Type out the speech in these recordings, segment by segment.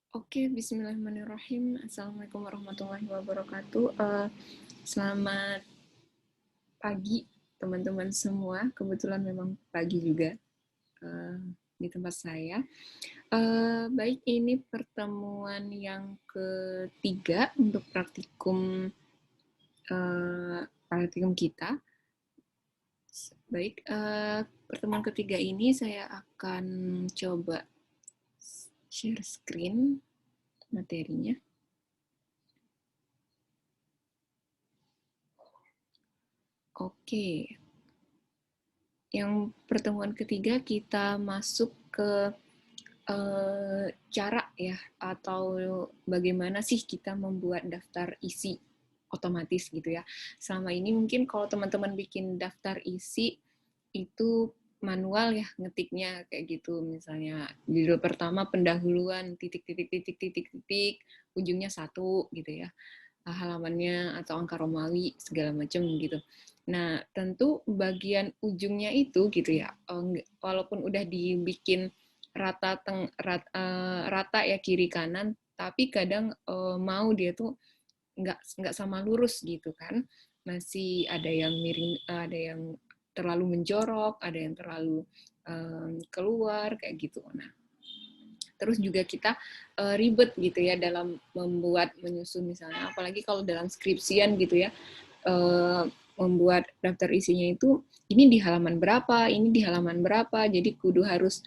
Oke, bismillahirrahmanirrahim. Assalamualaikum warahmatullahi wabarakatuh. Selamat pagi, teman-teman semua. Kebetulan memang pagi juga eh, di tempat saya. Baik, ini pertemuan yang ketiga untuk praktikum kita. Baik, pertemuan ketiga ini saya akan coba share screen materinya. Oke, yang pertemuan ketiga kita masuk ke cara ya, atau bagaimana sih kita membuat daftar isi otomatis gitu ya. Selama ini mungkin kalau teman-teman bikin daftar isi itu manual ya, ngetiknya kayak gitu, misalnya judul pertama pendahuluan titik titik titik titik titik ujungnya satu gitu ya, halamannya atau angka Romawi segala macam gitu. Nah, tentu bagian ujungnya itu gitu ya, walaupun udah dibikin rata ya kiri kanan, tapi kadang mau dia tuh nggak sama lurus gitu kan, masih ada yang miring, ada yang terlalu menjorok, ada yang terlalu keluar kayak gitu. Nah, terus juga kita ribet gitu ya dalam membuat menyusun misalnya, apalagi kalau dalam skripsian gitu ya, uh, membuat daftar isinya itu ini di halaman berapa, ini di halaman berapa, jadi kudu harus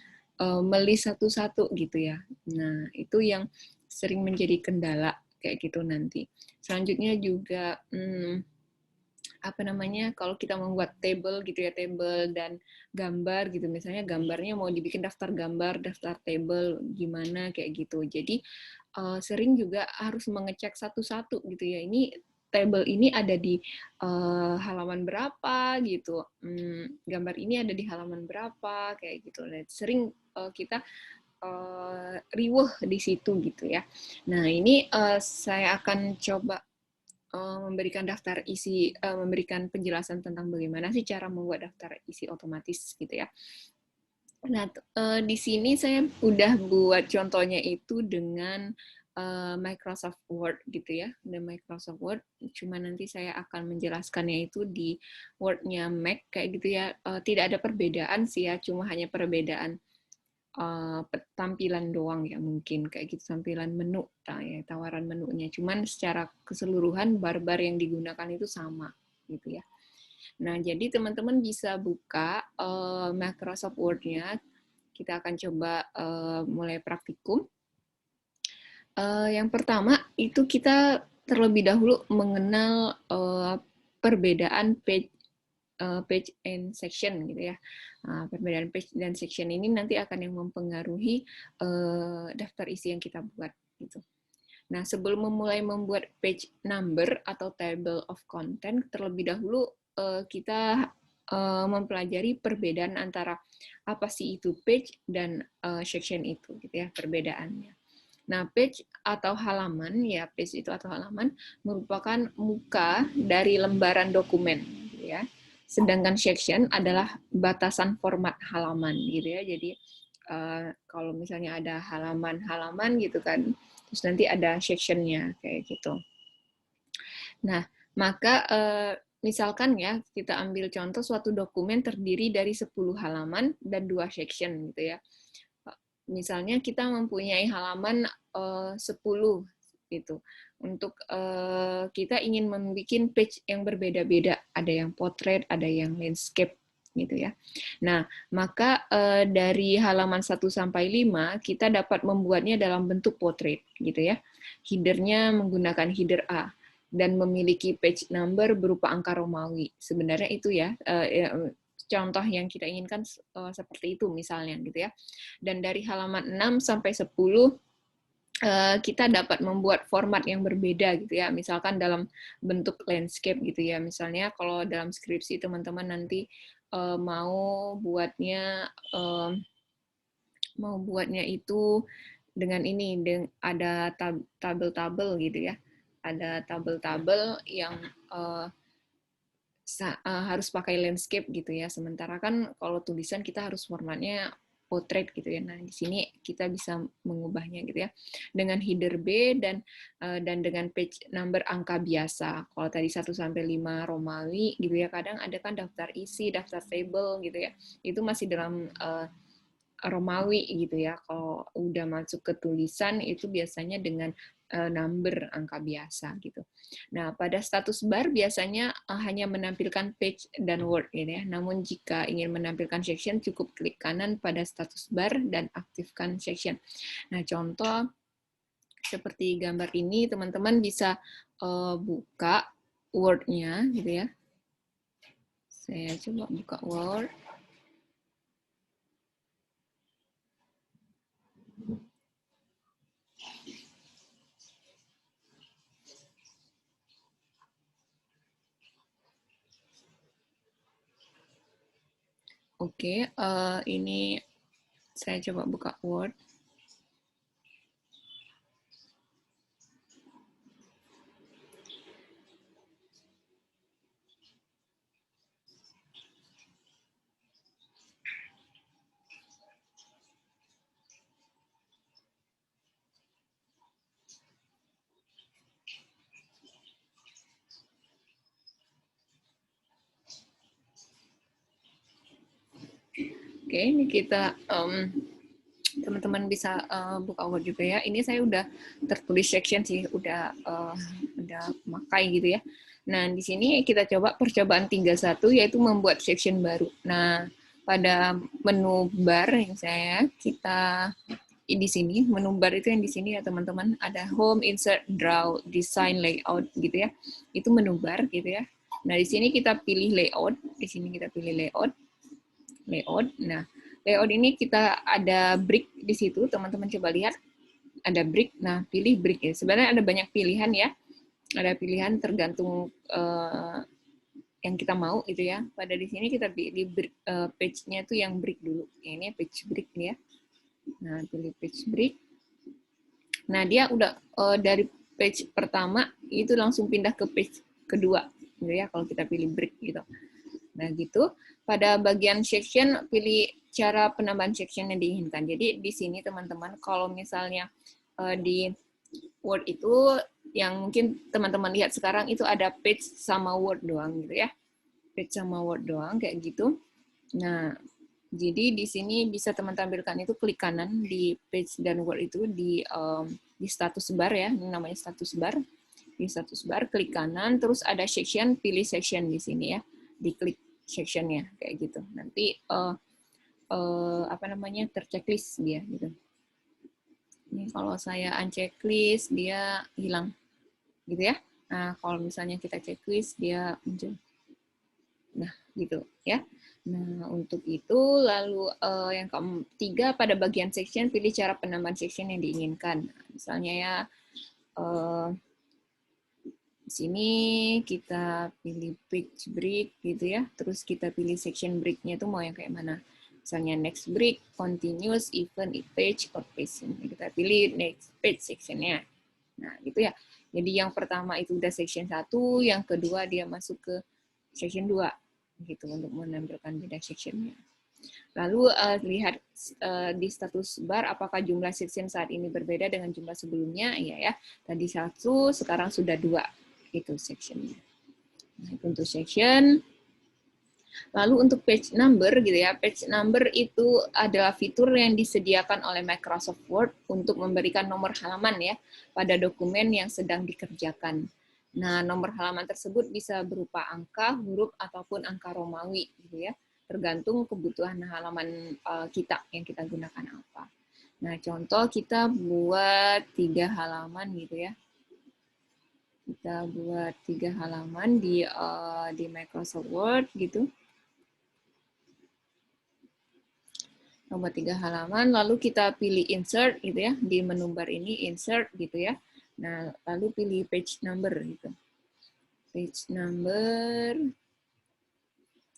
melis satu-satu gitu ya. Nah, itu yang sering menjadi kendala kayak gitu nanti. Selanjutnya juga apa namanya, kalau kita membuat table gitu ya, table dan gambar gitu, misalnya gambarnya mau dibikin daftar gambar, daftar table gimana kayak gitu. Jadi sering juga harus mengecek satu-satu gitu ya, ini table ini ada di halaman berapa gitu, gambar ini ada di halaman berapa kayak gitu. Dan sering kita riweh di situ gitu ya. Nah, ini saya akan coba memberikan daftar isi, memberikan penjelasan tentang bagaimana sih cara membuat daftar isi otomatis gitu ya. Nah, di sini saya udah buat contohnya itu dengan Microsoft Word gitu ya, dan Microsoft Word. Cuma nanti saya akan menjelaskannya itu di Word-nya Mac kayak gitu ya. Tidak ada perbedaan sih ya, cuma hanya perbedaan tampilan doang ya, mungkin kayak gitu, tampilan menu ya, tawaran menunya, cuman secara keseluruhan barbar yang digunakan itu sama gitu ya. Nah, jadi teman-teman bisa buka Microsoft Word-nya. Kita akan coba mulai praktikum. Yang pertama itu kita terlebih dahulu mengenal perbedaan page and section gitu ya. Nah, perbedaan page dan section ini nanti akan yang mempengaruhi daftar isi yang kita buat gitu. Nah, sebelum memulai membuat page number atau table of content, terlebih dahulu kita mempelajari perbedaan antara apa sih itu page dan section itu gitu ya, perbedaannya. Nah, page atau halaman ya, page itu atau halaman merupakan muka dari lembaran dokumen gitu ya. Sedangkan section adalah batasan format halaman gitu ya. Jadi kalau misalnya ada halaman-halaman gitu kan, terus nanti ada sectionnya kayak gitu. Nah, maka misalkan ya, kita ambil contoh suatu dokumen terdiri dari 10 halaman dan 2 section gitu ya. Misalnya kita mempunyai halaman 10 gitu. Untuk kita ingin membuat page yang berbeda-beda, ada yang portrait, ada yang landscape gitu ya. Nah, maka dari halaman 1 sampai 5 kita dapat membuatnya dalam bentuk portrait gitu ya. Headernya menggunakan header A dan memiliki page number berupa angka Romawi. Sebenarnya itu ya contoh yang kita inginkan seperti itu misalnya gitu ya. Dan dari halaman 6 sampai 10 kita dapat membuat format yang berbeda gitu ya, misalkan dalam bentuk landscape gitu ya. Misalnya kalau dalam skripsi teman-teman nanti mau buatnya itu dengan ini, ada tabel-tabel gitu ya, ada tabel-tabel yang harus pakai landscape gitu ya. Sementara kan kalau tulisan kita harus formatnya portrait gitu ya. Nah, di sini kita bisa mengubahnya gitu ya dengan header B dan dengan page number angka biasa. Kalau tadi 1 sampai 5 Romawi gitu ya, kadang ada kan daftar isi, daftar table gitu ya. Itu masih dalam Romawi gitu ya. Kalau udah masuk ke tulisan itu biasanya dengan number angka biasa gitu. Nah, pada status bar biasanya hanya menampilkan page dan word gitu ya. Namun jika ingin menampilkan section cukup klik kanan pada status bar dan aktifkan section. Nah, contoh seperti gambar ini teman-teman bisa buka Word-nya gitu ya. Saya coba buka Word. Oke, ini saya coba buka Word. Oke, ini kita teman-teman bisa buka Word juga ya. Ini saya udah tertulis section sih, udah pakai gitu ya. Nah, di sini kita coba percobaan 31 yaitu membuat section baru. Nah, pada menu bar yang kita di sini, menu bar itu yang di sini ya teman-teman, ada home, insert, draw, design, layout gitu ya. Itu menu bar gitu ya. Nah, di sini kita pilih layout, di sini kita pilih layout. Nah, layout ini kita ada brick di situ, teman-teman coba lihat. Ada brick, nah pilih brick ya. Sebenarnya ada banyak pilihan ya. Ada pilihan tergantung yang kita mau gitu ya. Pada di sini kita pilih page-nya itu yang brick dulu. Ini page brick ya. Nah, pilih page brick. Nah, dia udah dari page pertama itu langsung pindah ke page kedua gitu ya kalau kita pilih brick gitu. Nah, gitu. Pada bagian section, pilih cara penambahan section yang diinginkan. Jadi, di sini teman-teman, kalau misalnya di Word itu, yang mungkin teman-teman lihat sekarang, itu ada page sama Word doang gitu ya. Page sama Word doang, kayak gitu. Nah, jadi di sini bisa teman tampilkan itu klik kanan di page dan Word itu di status bar ya, ini namanya status bar. Di status bar, klik kanan, terus ada section, pilih section di sini ya. Diklik sectionnya kayak gitu. Nanti terchecklist dia gitu. Ini kalau saya unchecklist dia hilang gitu ya. Nah, kalau misalnya kita checklist dia muncul. Nah, gitu ya. Nah, untuk itu lalu yang ketiga pada bagian section pilih cara penambahan section yang diinginkan. Nah, misalnya ya di sini kita pilih page break gitu ya, terus kita pilih section breaknya itu mau yang kayak mana. Misalnya next break, continuous, event, page, or page. Kita pilih next page sectionnya. Nah, gitu ya. Jadi yang pertama itu udah section 1, yang kedua dia masuk ke section 2 gitu untuk menampilkan beda sectionnya. Lalu lihat di status bar apakah jumlah section saat ini berbeda dengan jumlah sebelumnya. Iya ya. Tadi 1, sekarang sudah 2 itu sectionnya. Nah, itu untuk section. Lalu untuk page number gitu ya, page number itu adalah fitur yang disediakan oleh Microsoft Word untuk memberikan nomor halaman ya pada dokumen yang sedang dikerjakan. Nah, nomor halaman tersebut bisa berupa angka, huruf, ataupun angka Romawi gitu ya, tergantung kebutuhan halaman kita yang kita gunakan apa. Nah, contoh kita buat 3 halaman gitu ya. Kita buat 3 halaman di Microsoft Word gitu. Nomor 3 halaman, lalu kita pilih insert gitu ya, di menu bar ini insert gitu ya. Nah, lalu pilih page number gitu. Page number,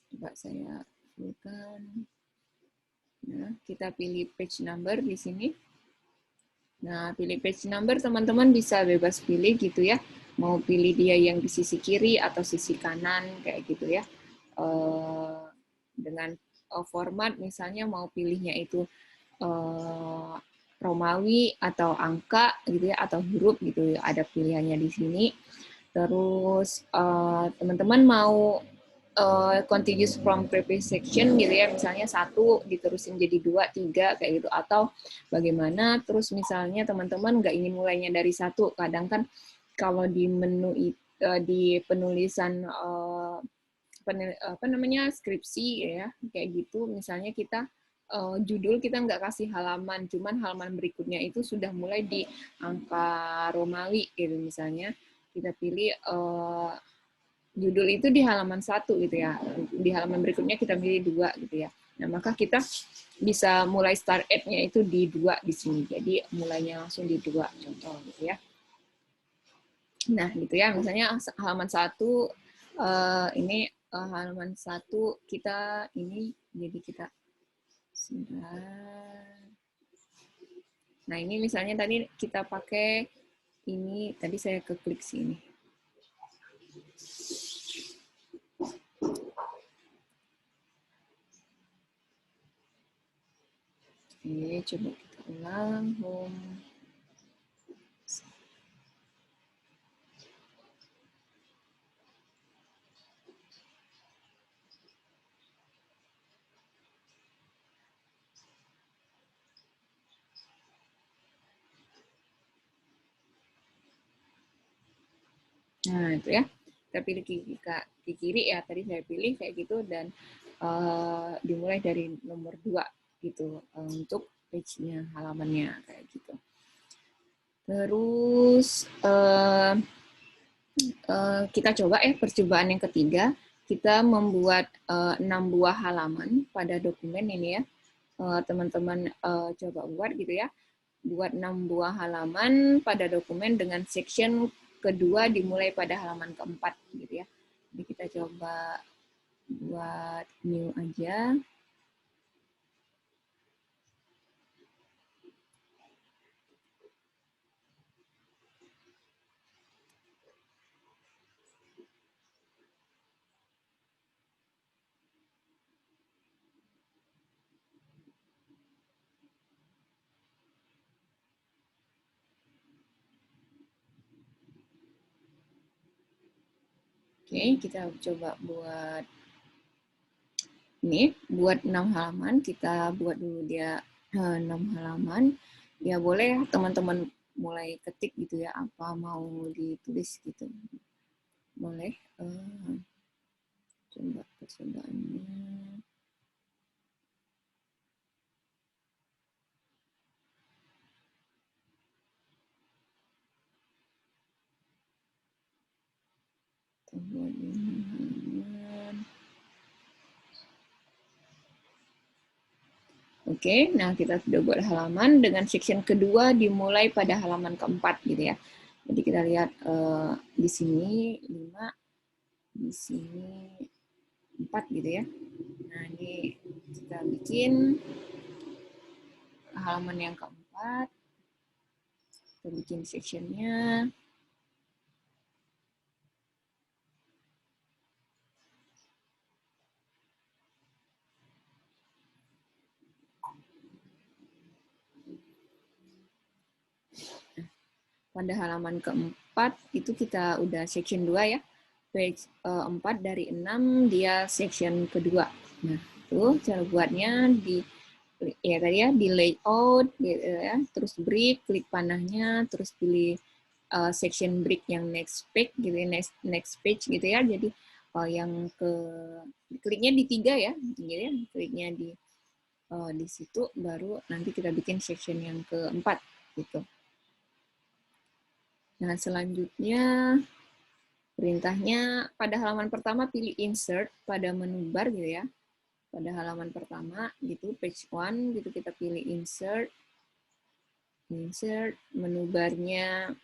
coba saya bukan. Nah, kita pilih page number di sini. Nah, pilih page number, teman-teman bisa bebas pilih gitu ya. Mau pilih dia yang di sisi kiri atau sisi kanan, kayak gitu ya. Dengan format, misalnya mau pilihnya itu Romawi atau angka gitu ya, atau huruf gitu ya, ada pilihannya di sini. Terus teman-teman mau continuous from previous section gitu ya, misalnya 1 diterusin jadi 2, 3 kayak gitu, atau bagaimana. Terus misalnya teman-teman nggak ingin mulainya dari 1, kadang kan kalau di menu di penulisan apa namanya skripsi ya kayak gitu, misalnya kita judul kita nggak kasih halaman, cuman halaman berikutnya itu sudah mulai di angka Romawi gitu, misalnya kita pilih judul itu di halaman 1 gitu ya, di halaman berikutnya kita pilih 2 gitu ya. Nah, maka kita bisa mulai start at-nya itu di 2 di sini. Jadi mulainya langsung di 2 contoh gitu ya. Nah, gitu ya. Misalnya halaman 1 ini halaman 1 kita ini jadi kita Nah, ini misalnya tadi kita pakai ini, tadi saya keklik sini. Oke, coba kita ulang. Home. Nah, itu ya. Kita pilih ke kiri ya, tadi saya pilih kayak gitu, dan dimulai dari nomor 2 gitu untuk page-nya, halamannya kayak gitu. Terus kita coba percobaan yang ketiga, kita membuat 6 buah halaman pada dokumen ini ya. Teman-teman coba buat gitu ya. Buat 6 buah halaman pada dokumen dengan section kedua dimulai pada halaman keempat gitu ya. Jadi kita coba buat new aja. Oke, kita coba buat ini, buat 6 halaman. Kita buat dulu dia 6 halaman. Ya boleh teman-teman mulai ketik gitu ya, apa mau ditulis gitu. Boleh. Coba percobaannya. Oke, nah kita sudah buat halaman dengan section kedua dimulai pada halaman keempat gitu ya. Jadi kita lihat di sini 5, di sini 4 gitu ya. Nah ini kita bikin halaman yang keempat, kita bikin sectionnya. Pada halaman keempat itu kita udah section 2 ya. Page 4 dari 6 dia section kedua. Nah, itu cara buatnya di ya tadi ya di layout gitu ya, terus break, klik panahnya, terus pilih section break yang next page gitu ya, next page gitu ya. Jadi yang kliknya di 3 ya, gitu ya. Kliknya di situ baru nanti kita bikin section yang keempat gitu. Nah, selanjutnya perintahnya pada halaman pertama pilih insert pada menu bar gitu ya. Pada halaman pertama gitu, page 1 gitu kita pilih insert. Insert, menu barnya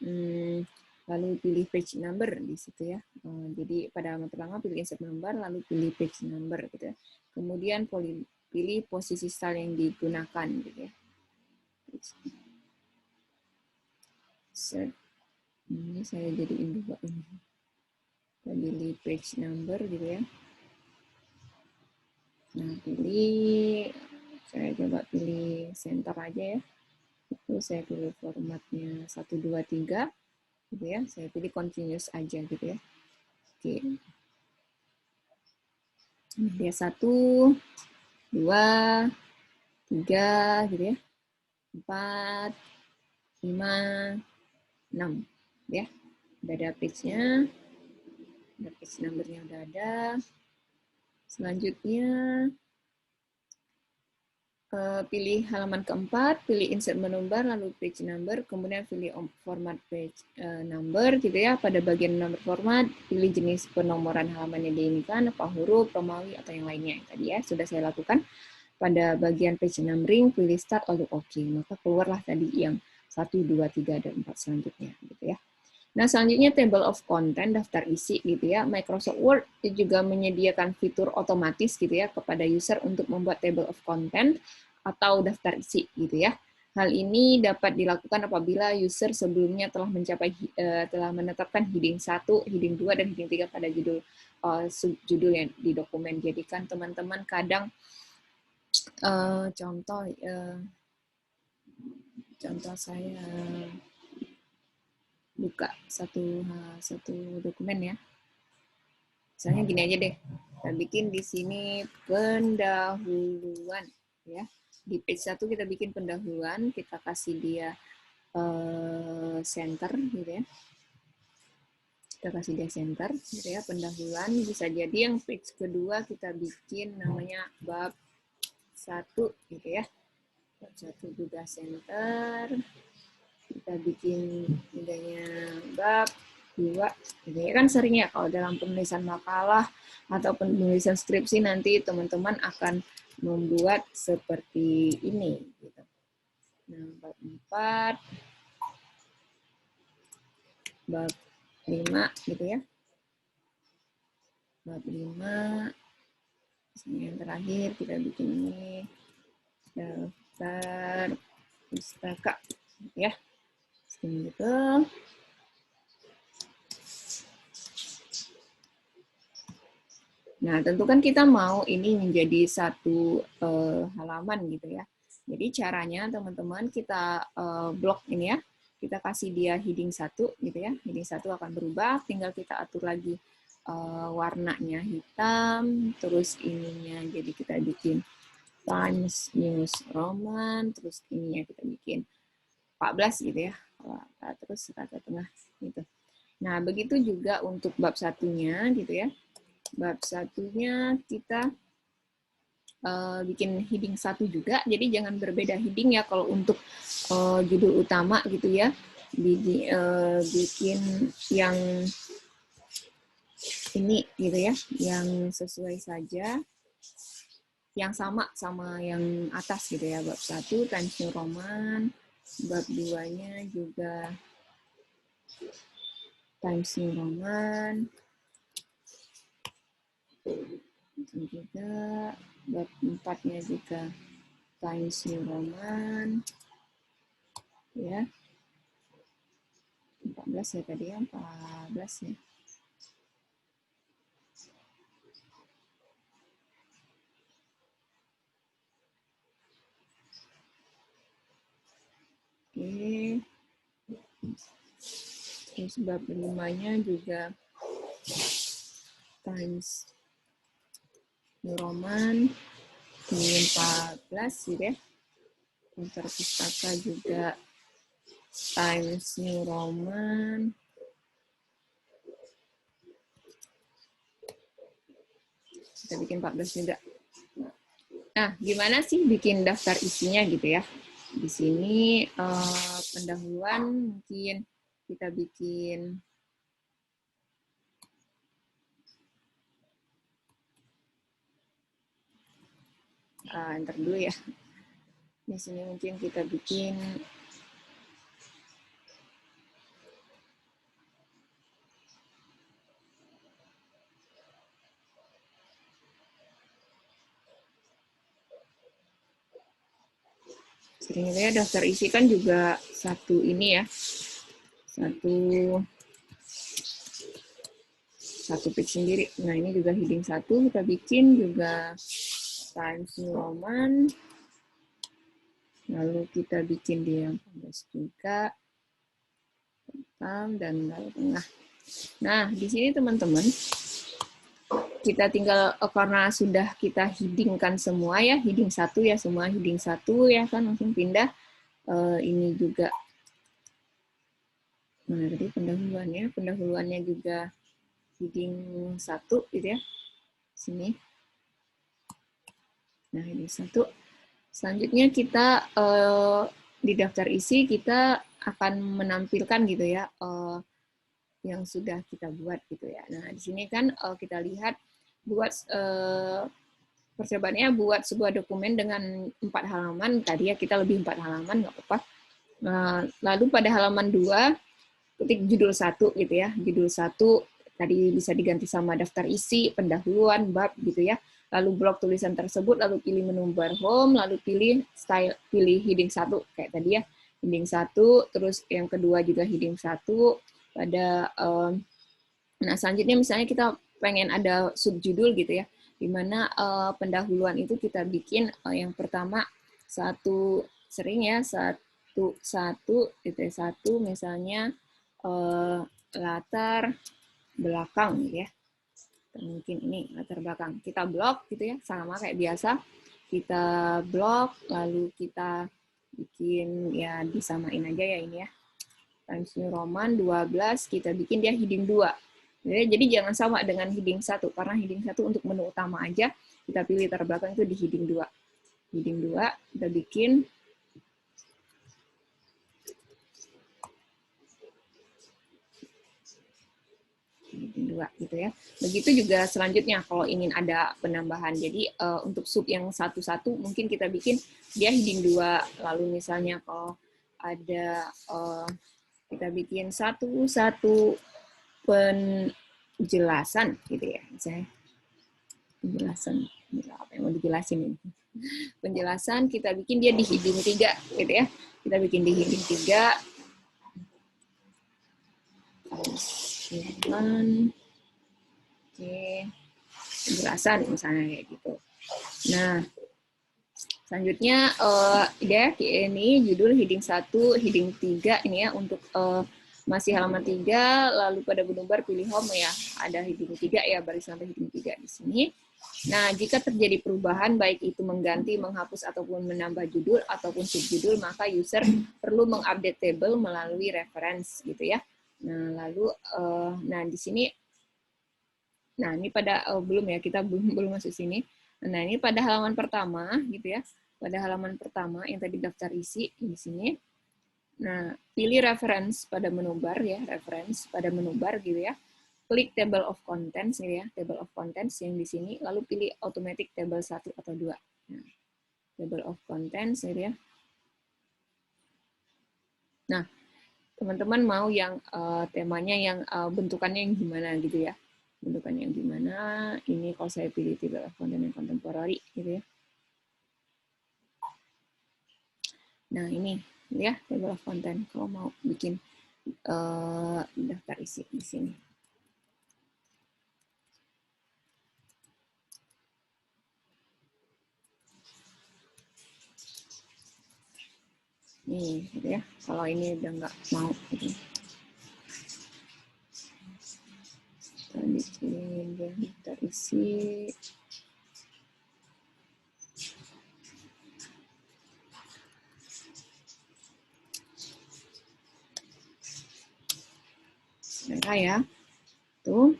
lalu pilih page number di situ ya. Jadi pada halaman pertama pilih insert menu bar lalu pilih page number gitu ya. Kemudian pilih posisi style yang digunakan gitu ya. Insert. Ini saya jadiin dua ini. Kita pilih page number gitu ya. Nah, pilih, saya coba pilih center aja ya. Itu saya pilih formatnya 1, 2, 3, gitu ya. Saya pilih continuous aja gitu ya. Oke. Dia 1, 2, 3, gitu ya. 4, 5, 6, ya. Udah ada page-nya, ada page number-nya udah ada. Selanjutnya, pilih halaman keempat, pilih insert menu bar, lalu page number, kemudian pilih format page number, gitu ya. Pada bagian number format, pilih jenis penomoran halaman yang diinginkan, apa huruf, Romawi, atau yang lainnya. Tadi ya, sudah saya lakukan. Pada bagian page numbering, pilih start, lalu OK. Maka keluarlah tadi yang 1, 2, 3, dan 4 selanjutnya, gitu ya. Nah, selanjutnya table of content, daftar isi gitu ya. Microsoft Word juga menyediakan fitur otomatis gitu ya kepada user untuk membuat table of content atau daftar isi gitu ya. Hal ini dapat dilakukan apabila user sebelumnya telah telah menetapkan heading 1, heading 2, dan heading 3 pada judul subjudul yang di dokumen. Jadi kan teman-teman kadang contoh saya buka satu dokumen ya. Misalnya gini aja deh, kita bikin di sini pendahuluan ya. Di page 1 kita bikin pendahuluan, kita kasih dia center gitu ya. Kita kasih dia center gitu ya, pendahuluan. Bisa jadi yang page kedua kita bikin namanya bab 1 gitu ya. Bab 1 juga center. Kita bikin idenya bab 2. Jadi kan sering ya kalau dalam penulisan makalah atau penulisan skripsi nanti teman-teman akan membuat seperti ini. Gitu. Nah, bab 4, bab 5 gitu ya. Bab 5, yang terakhir kita bikin ini daftar pustaka ya. Gitu. Nah, tentu kan kita mau ini menjadi satu halaman gitu ya. Jadi caranya teman-teman kita blok ini ya. Kita kasih dia heading 1 gitu ya. Heading 1 akan berubah, tinggal kita atur lagi warnanya hitam, terus ininya jadi kita bikin Times News Roman, terus ininya kita bikin 14 gitu ya. Terus kata tengah gitu. Nah, begitu juga untuk bab satunya gitu ya. Bab satunya kita bikin heading 1 juga, jadi jangan berbeda heading ya kalau untuk judul utama gitu ya. Bikin yang ini gitu ya, yang sesuai saja, yang sama yang atas gitu ya. Bab 1 Times New Roman, bab 2-nya juga Times New Roman, juga bab 4-nya juga Times New Roman ya. 14 ya tadi ya, 14 ya. Oke. Terus bab 5-nya juga Times New Roman di 14 gitu ya. Daftar pustaka juga Times New Roman. Kita bikin 14 juga. Nah, gimana sih bikin daftar isinya gitu ya? Di sini pendahuluan mungkin kita bikin enter dulu ya. Di sini mungkin kita bikin sering ya, daftar isi kan juga satu ini ya, satu page sendiri. Nah, ini juga heading 1 kita bikin juga Times New Roman. Lalu kita bikin di yang 14 juga. Dan lalu tengah. Nah, di sini teman-teman, kita tinggal, karena sudah kita headingkan semua ya, heading 1 ya, semua heading 1 ya kan, langsung pindah. Ini juga, mana tadi pendahuluannya? Pendahuluannya juga heading 1 gitu ya, sini. Nah, heading 1. Selanjutnya kita di daftar isi kita akan menampilkan gitu ya yang sudah kita buat gitu ya. Nah, di sini kan kita lihat buat percobaannya buat sebuah dokumen dengan 4 halaman. Tadi ya kita lebih 4 halaman, nggak apa-apa. Lalu pada halaman 2, ketik judul 1 gitu ya. Judul 1 tadi bisa diganti sama daftar isi, pendahuluan, bab gitu ya. Lalu blok tulisan tersebut, lalu pilih menu bar home, lalu pilih style, pilih heading 1 kayak tadi ya. Heading 1, terus yang kedua juga heading 1 pada nah selanjutnya misalnya kita pengen ada subjudul gitu ya, di mana pendahuluan itu kita bikin yang pertama satu sering ya satu misalnya latar belakang gitu ya. Mungkin ini latar belakang. Kita blok gitu ya, sama kayak biasa. Kita blok, lalu kita bikin ya disamain aja ya ini ya. Times New Roman 12, kita bikin dia heading 2. Jadi jangan sama dengan heading 1, karena heading 1 untuk menu utama aja, kita pilih latar belakang itu di heading 2. Heading 2, kita bikin heading 2 gitu ya. Begitu juga selanjutnya kalau ingin ada penambahan. Jadi untuk sub yang satu-satu mungkin kita bikin dia heading 2, lalu misalnya kalau ada kita bikin satu-satu penjelasan gitu ya, misalnya penjelasan apa yang mau dijelasin ini. Penjelasan kita bikin dia di heading 3 gitu ya. Kita bikin di heading 3. Oke. Penjelasan misalnya kayak gitu. Nah, selanjutnya ya ini judul heading 1, heading 3 ini ya untuk masih halaman 3, lalu pada menu bar pilih home ya. Ada heading 3 ya, baris sampai heading 3 di sini. Nah, jika terjadi perubahan, baik itu mengganti, menghapus, ataupun menambah judul, ataupun subjudul, maka user perlu mengupdate table melalui reference, gitu ya. Nah, lalu, nah di sini, nah ini pada, belum ya, kita belum masuk sini. Nah, ini pada halaman pertama, gitu ya. Pada halaman pertama, yang tadi daftar isi, di sini. Nah, pilih reference pada menu bar ya, reference pada menu bar, gitu ya. Klik table of contents ya, table of contents yang di sini, lalu pilih automatic table 1 atau 2. Nah, table of contents ya. Nah, teman-teman mau yang temanya yang bentukannya yang gimana gitu ya. Bentukannya yang gimana? Ini kalau saya pilih table of content yang contemporary gitu ya. Nah, ini ya table of content kalau mau bikin daftar isi di sini. Nih, gitu ya. Kalau ini udah nggak mau, gitu. Kita bikin daftar isi. Mereka ya, tuh.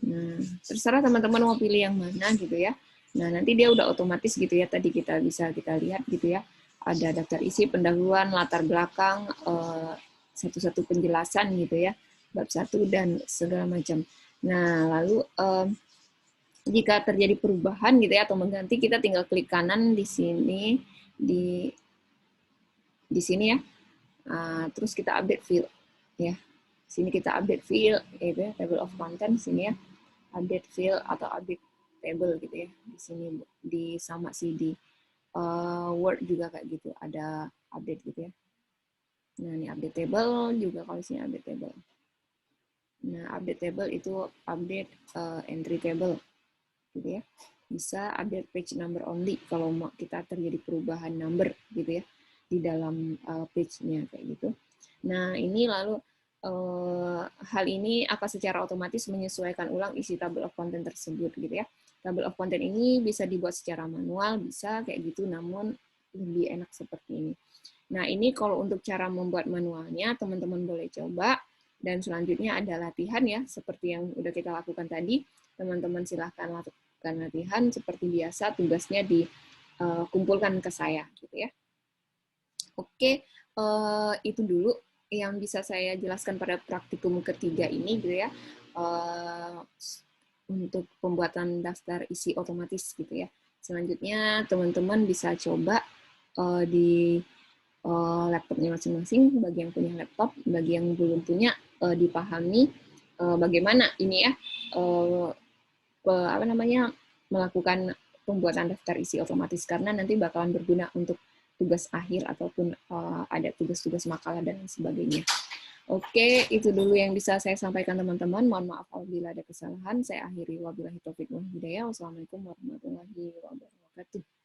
Nah, terserah teman-teman mau pilih yang mana gitu ya. Nah, nanti dia udah otomatis gitu ya. Tadi kita bisa kita lihat gitu ya. Ada daftar isi, pendahuluan, latar belakang, satu-satu penjelasan gitu ya, bab 1 dan segala macam. Nah, lalu jika terjadi perubahan gitu ya atau mengganti, kita tinggal klik kanan di sini di sini ya. Terus kita update field ya. Sini kita update field gitu ya, table of content sini ya. Update field atau update table gitu ya. Di sini di sama sih di Word juga kayak gitu, ada update gitu ya. Nah, ini update table juga kalau sini update table. Nah, update table itu update entry table gitu ya. bisa update page number only kalau mau kita terjadi perubahan number gitu ya di dalam page-nya kayak gitu. Nah, ini lalu hal ini akan secara otomatis menyesuaikan ulang isi table of content tersebut gitu ya. Table of content ini bisa dibuat secara manual, bisa kayak gitu, namun lebih enak seperti ini. Nah, ini kalau untuk cara membuat manualnya, teman-teman boleh coba. Dan selanjutnya ada latihan ya, seperti yang udah kita lakukan tadi. Teman-teman silahkan lakukan latihan seperti biasa, tugasnya dikumpulkan ke saya gitu ya. Oke, itu dulu yang bisa saya jelaskan pada praktikum ketiga ini gitu ya. Untuk pembuatan daftar isi otomatis gitu ya. Selanjutnya teman-teman bisa coba di laptopnya masing-masing, bagi yang punya laptop, bagi yang belum punya dipahami bagaimana ini ya melakukan pembuatan daftar isi otomatis, karena nanti bakalan berguna untuk tugas akhir ataupun ada tugas-tugas makalah dan sebagainya. Oke, itu dulu yang bisa saya sampaikan teman-teman. Mohon maaf apabila ada kesalahan. Saya akhiri wabillahi taufiq wal hidayah. Wassalamualaikum warahmatullahi wabarakatuh.